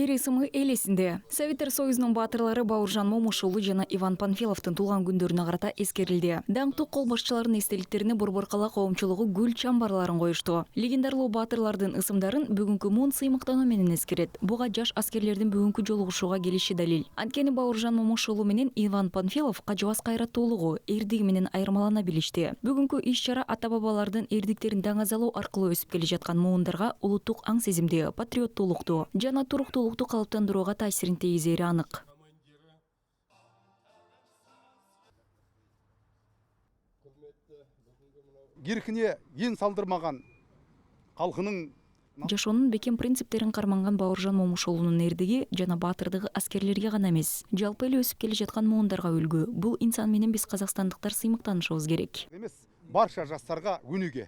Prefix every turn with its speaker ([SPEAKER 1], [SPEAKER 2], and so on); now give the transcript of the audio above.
[SPEAKER 1] аскери ысымы эл эсинде. Советтер Союзунун баатырлары Бауыржан Момушулу жана Иван Панфиловдун туулган күндөрүнө карата эскерилди. Даңктуу кол башчыларынын эстеликтерине Борбор-Кала коомчулугу гүл чамбарларын коюшту. Легендарлуу баатырлардын ысымдарын бүгүнкү муун сыймыктануу менен эскерет. Буга жаш аскерлердин бүгүнкү жолугушууга келиши далил. Анткени Бауыржан Момушулу менен Иван Панфилов кажыбас кайраттуулугу, эрдиги менен айырмалана билишти. Бүгүнкү иш-чара ата-бабалардын эрдиктерин даңазалоо аркылуу өсүп келе жаткан муундарга улуттук аң сезимди, патриоттуулукту жана туруктуулукту калыптандырууга таасирин тийгизери анык.
[SPEAKER 2] Киркине ен салдырмаган калкынын
[SPEAKER 1] Жашоонун бекем принциптерин карманган Бауыржан Момушулунун эрдиги жана баатырдыгы аскерлерге гана эмес, жалпы эле өсүп келе жаткан муундарга үлгү. Бул инсан менен биз казакстандыктар сыймыктанышыбыз керек.
[SPEAKER 2] эмес, барша жастарга өнүгө.